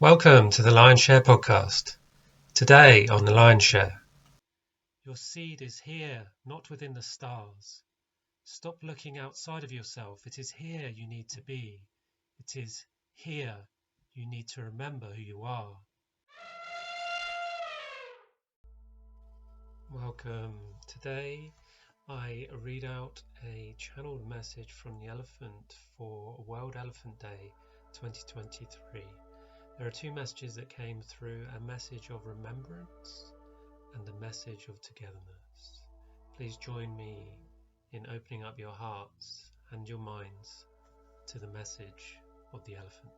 Welcome to the Lion Share podcast. Today on the Lion Share. Your seed is here, not within the stars. Stop looking outside of yourself. It is here you need to be. It is here you need to remember who you are. Welcome. Today I read out a channeled message from the elephant for World Elephant Day 2023. There are two messages that came through, a message of remembrance and a message of togetherness. Please join me in opening up your hearts and your minds to the message of the elephant.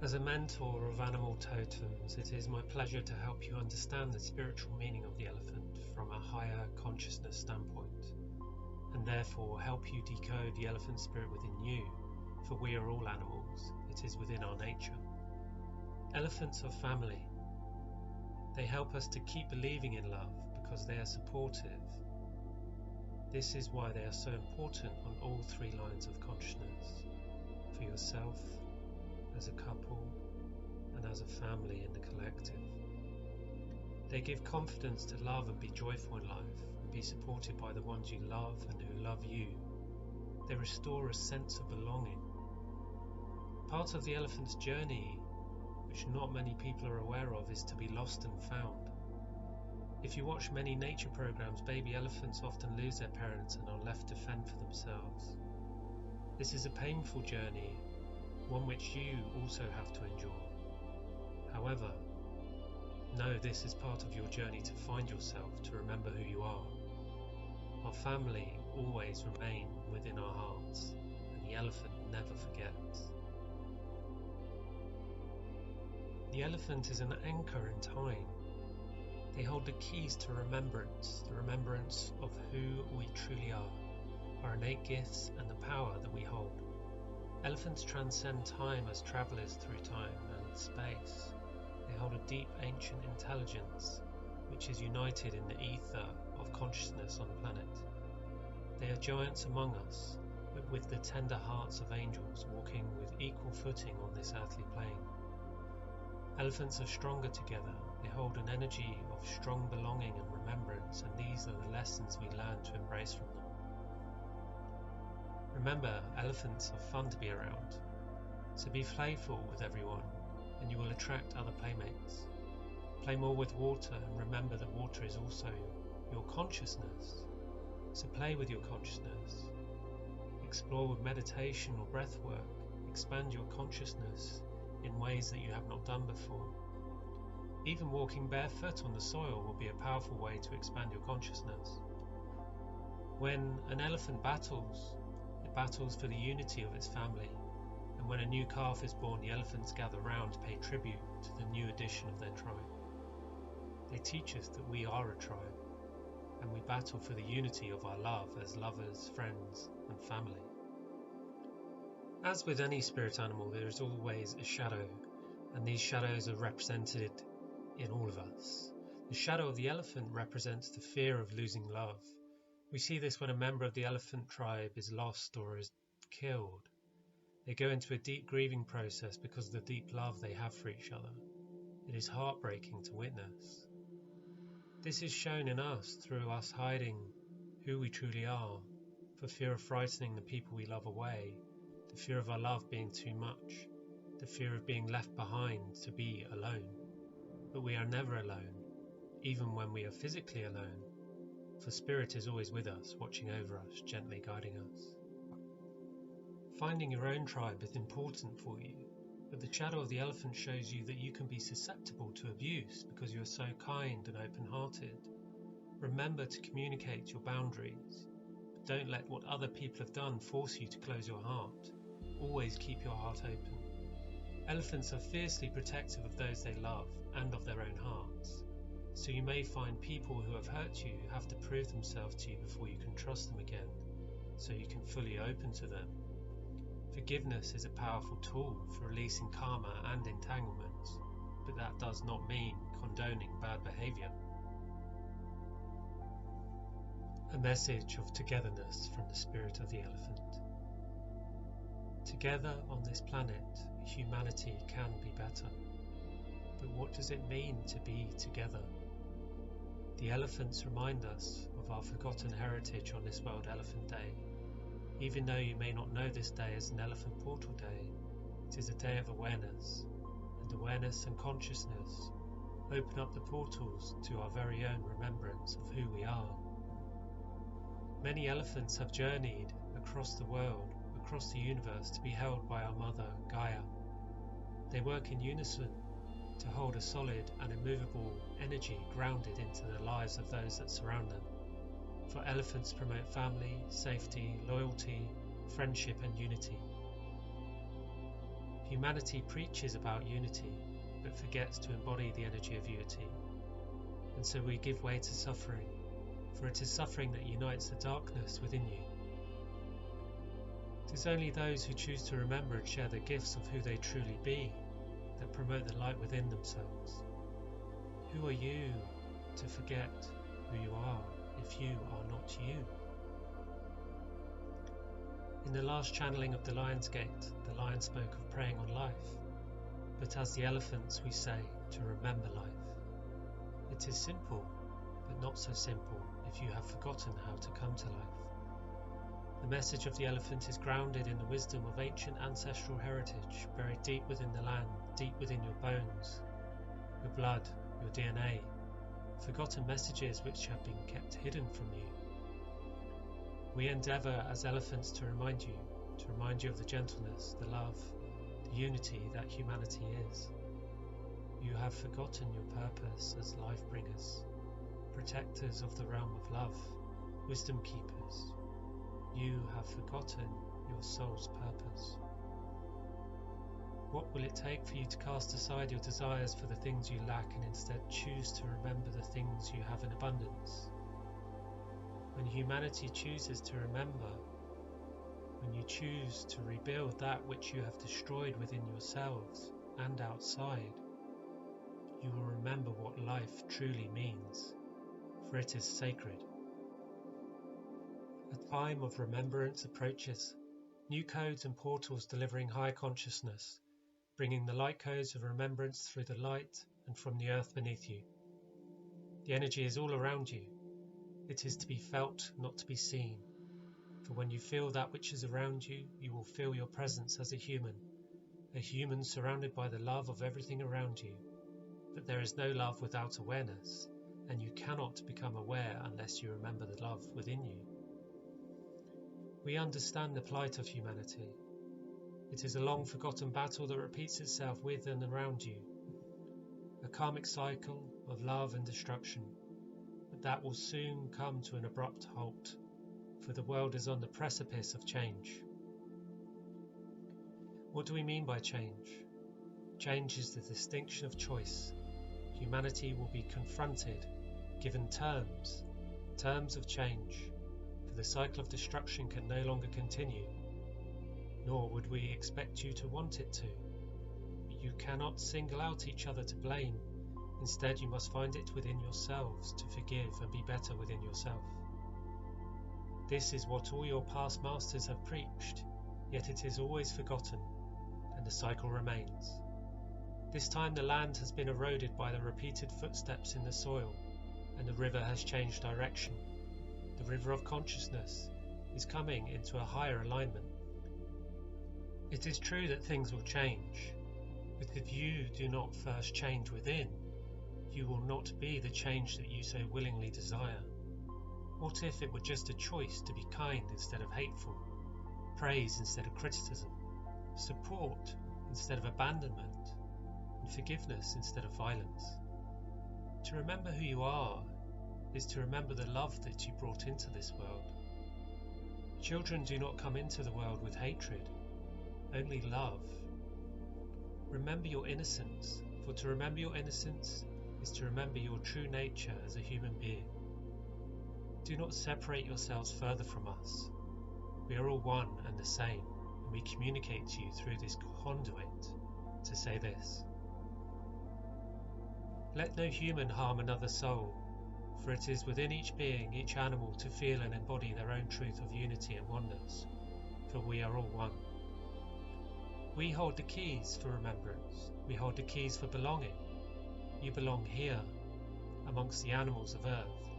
As a mentor of animal totems, it is my pleasure to help you understand the spiritual meaning of the elephant from a higher consciousness standpoint, and therefore help you decode the elephant spirit within you, for we are all animals. It is within our nature. Elephants are family. They help us to keep believing in love because they are supportive. This is why they are so important on all three lines of consciousness, for yourself, as a couple, and as a family in the collective. They give confidence to love and be joyful in life, and be supported by the ones you love and who love you. They restore a sense of belonging. Part of the elephant's journey, which not many people are aware of, is to be lost and found. If you watch many nature programs, baby elephants often lose their parents and are left to fend for themselves. This is a painful journey, one which you also have to endure. However, know this is part of your journey to find yourself, to remember who you are. Our family always remain within our hearts, and the elephant never forgets. The elephant is an anchor in time. They hold the keys to remembrance, the remembrance of who we truly are, our innate gifts and the power that we hold. Elephants transcend time as travelers through time and space. They hold a deep ancient intelligence which is united in the ether of consciousness on the planet. They are giants among us, but with the tender hearts of angels, walking with equal footing on this earthly plane. Elephants are stronger together. They hold an energy of strong belonging and remembrance, and these are the lessons we learn to embrace from them. Remember, elephants are fun to be around, so be playful with everyone and you will attract other playmates. Play more with water, and remember that water is also your consciousness, so play with your consciousness. Explore with meditation or breath work. Expand your consciousness in ways that you have not done before. Even walking barefoot on the soil will be a powerful way to expand your consciousness. When an elephant battles, it battles for the unity of its family, and when a new calf is born, the elephants gather round to pay tribute to the new addition of their tribe. They teach us that we are a tribe, and we battle for the unity of our love as lovers, friends, and family. As with any spirit animal, there is always a shadow, and these shadows are represented in all of us. The shadow of the elephant represents the fear of losing love. We see this when a member of the elephant tribe is lost or is killed. They go into a deep grieving process because of the deep love they have for each other. It is heartbreaking to witness. This is shown in us through us hiding who we truly are, for fear of frightening the people we love away, the fear of our love being too much, the fear of being left behind to be alone. But we are never alone, even when we are physically alone, for Spirit is always with us, watching over us, gently guiding us. Finding your own tribe is important for you, but the shadow of the elephant shows you that you can be susceptible to abuse because you are so kind and open-hearted. Remember to communicate your boundaries, but don't let what other people have done force you to close your heart. Always keep your heart open. Elephants are fiercely protective of those they love and of their own hearts, so you may find people who have hurt you have to prove themselves to you before you can trust them again, so you can fully open to them. Forgiveness is a powerful tool for releasing karma and entanglements, but that does not mean condoning bad behaviour. A message of togetherness from the spirit of the elephant. Together on this planet, humanity can be better. But what does it mean to be together? The elephants remind us of our forgotten heritage on this World Elephant Day. Even though you may not know this day as an Elephant Portal Day, it is a day of awareness, and awareness and consciousness open up the portals to our very own remembrance of who we are. Many elephants have journeyed across the world, across the universe, to be held by our mother, Gaia. They work in unison to hold a solid and immovable energy grounded into the lives of those that surround them. For elephants promote family, safety, loyalty, friendship and unity. Humanity preaches about unity, but forgets to embody the energy of unity. And so we give way to suffering, for it is suffering that unites the darkness within you. It is only those who choose to remember and share the gifts of who they truly be that promote the light within themselves. Who are you to forget who you are if you are not you? In the last channeling of the Lion's Gate, the lion spoke of preying on life, but as the elephants we say to remember life. It is simple, but not so simple if you have forgotten how to come to life. The message of the elephant is grounded in the wisdom of ancient ancestral heritage, buried deep within the land, deep within your bones, your blood, your DNA, forgotten messages which have been kept hidden from you. We endeavour as elephants to remind you of the gentleness, the love, the unity that humanity is. You have forgotten your purpose as life bringers, protectors of the realm of love, wisdom keepers. You have forgotten your soul's purpose. What will it take for you to cast aside your desires for the things you lack and instead choose to remember the things you have in abundance? When humanity chooses to remember, when you choose to rebuild that which you have destroyed within yourselves and outside, you will remember what life truly means, for it is sacred. A time of remembrance approaches, new codes and portals delivering high consciousness, bringing the light codes of remembrance through the light and from the earth beneath you. The energy is all around you. It is to be felt, not to be seen. For when you feel that which is around you, you will feel your presence as a human surrounded by the love of everything around you. But there is no love without awareness, and you cannot become aware unless you remember the love within you. We understand the plight of humanity. It is a long forgotten battle that repeats itself with and around you. A karmic cycle of love and destruction, but that will soon come to an abrupt halt, for the world is on the precipice of change. What do we mean by change? Change is the distinction of choice. Humanity will be confronted, given terms of change. The cycle of destruction can no longer continue, nor would we expect you to want it to. You cannot single out each other to blame. Instead, you must find it within yourselves to forgive and be better within yourself. This is what all your past masters have preached, yet it is always forgotten, and the cycle remains. This time the land has been eroded by the repeated footsteps in the soil, and the river has changed direction. The river of consciousness is coming into a higher alignment. It is true that things will change, but if you do not first change within, you will not be the change that you so willingly desire. What if it were just a choice to be kind instead of hateful, praise instead of criticism, support instead of abandonment, and forgiveness instead of violence? To remember who you are is to remember the love that you brought into this world. Children do not come into the world with hatred, only love. Remember your innocence, for to remember your innocence is to remember your true nature as a human being. Do not separate yourselves further from us. We are all one and the same, and we communicate to you through this conduit to say this. Let no human harm another soul, for it is within each being, each animal, to feel and embody their own truth of unity and oneness, for we are all one. We hold the keys for remembrance. We hold the keys for belonging. You belong here, amongst the animals of earth.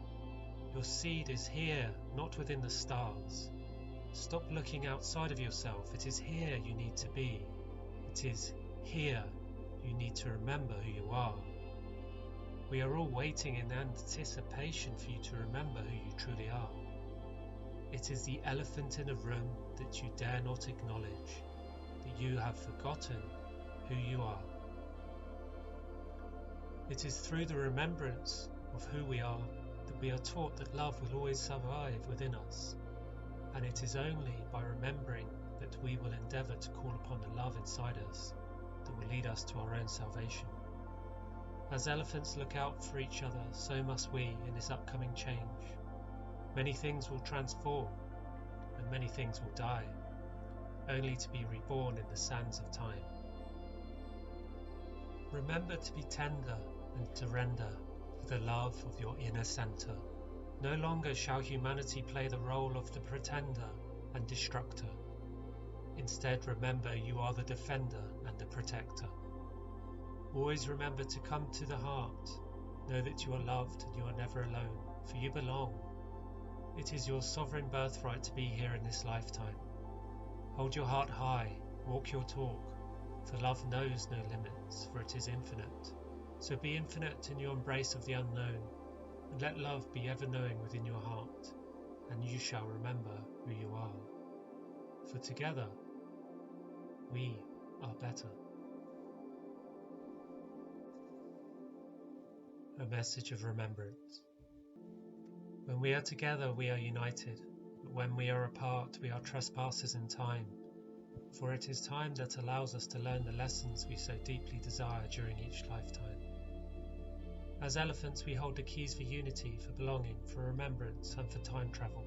Your seed is here, not within the stars. Stop looking outside of yourself. It is here you need to be. It is here you need to remember who you are. We are all waiting in anticipation for you to remember who you truly are. It is the elephant in a room that you dare not acknowledge, that you have forgotten who you are. It is through the remembrance of who we are that we are taught that love will always survive within us, and it is only by remembering that we will endeavour to call upon the love inside us that will lead us to our own salvation. As elephants look out for each other, so must we in this upcoming change. Many things will transform, and many things will die, only to be reborn in the sands of time. Remember to be tender and to render for the love of your inner centre. No longer shall humanity play the role of the pretender and destructor. Instead, remember you are the defender and the protector. Always remember to come to the heart. Know that you are loved and you are never alone, for you belong. It is your sovereign birthright to be here in this lifetime. Hold your heart high, walk your talk, for love knows no limits, for it is infinite. So be infinite in your embrace of the unknown, and let love be ever knowing within your heart, and you shall remember who you are. For together, we are better. A message of remembrance. When we are together, we are united, but when we are apart, we are trespassers in time, for it is time that allows us to learn the lessons we so deeply desire during each lifetime. As elephants, we hold the keys for unity, for belonging, for remembrance, and for time travel.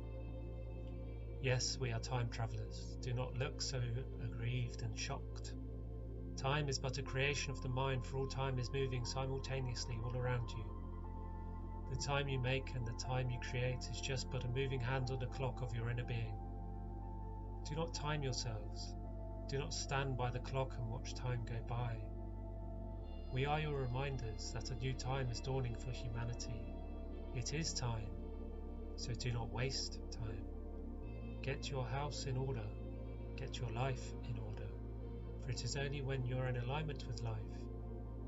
Yes, we are time travellers. Do not look so aggrieved and shocked. Time is but a creation of the mind, for all time is moving simultaneously all around you. The time you make and the time you create is just but a moving hand on the clock of your inner being. Do not time yourselves. Do not stand by the clock and watch time go by. We are your reminders that a new time is dawning for humanity. It is time, so do not waste time. Get your house in order. Get your life in order. For it is only when you are in alignment with life,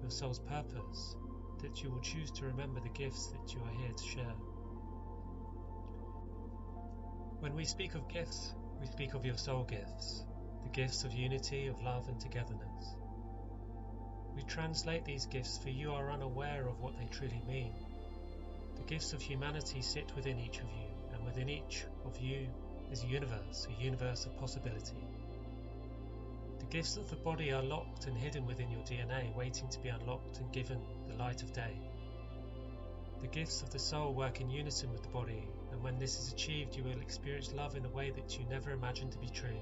your soul's purpose, that you will choose to remember the gifts that you are here to share. When we speak of gifts, we speak of your soul gifts, the gifts of unity, of love and togetherness. We translate these gifts for you are unaware of what they truly mean. The gifts of humanity sit within each of you, and within each of you is a universe of possibility. The gifts of the body are locked and hidden within your DNA, waiting to be unlocked and given the light of day. The gifts of the soul work in unison with the body, and when this is achieved, you will experience love in a way that you never imagined to be true.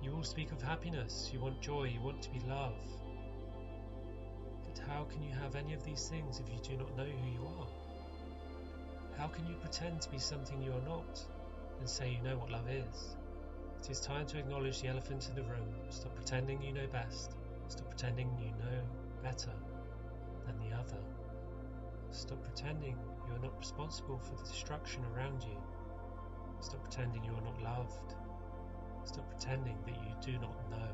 You all speak of happiness, you want joy, you want to be loved. But how can you have any of these things if you do not know who you are? How can you pretend to be something you are not, and say you know what love is? It is time to acknowledge the elephant in the room. Stop pretending you know best. Stop pretending you know better than the other. Stop pretending you are not responsible for the destruction around you. Stop pretending you are not loved. Stop pretending that you do not know.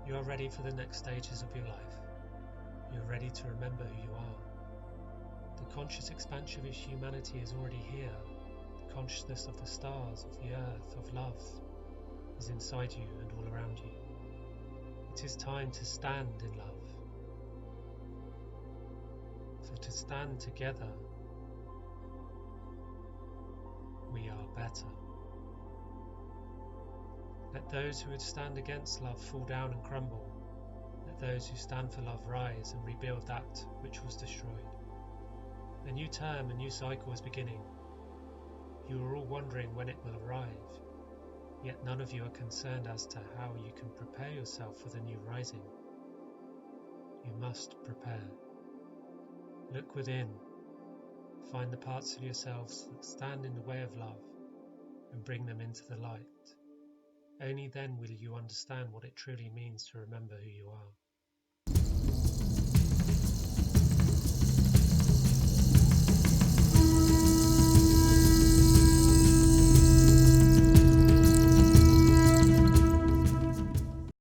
You are ready for the next stages of your life. You are ready to remember who you are. The conscious expansion of humanity is already here. The consciousness of the stars, of the earth, of love is inside you and all around you. It is time to stand in love. For to stand together, we are better. Let those who would stand against love fall down and crumble. Let those who stand for love rise and rebuild that which was destroyed. A new term, a new cycle is beginning. You are all wondering when it will arrive, yet none of you are concerned as to how you can prepare yourself for the new rising. You must prepare. Look within. Find the parts of yourselves that stand in the way of love and bring them into the light. Only then will you understand what it truly means to remember who you are.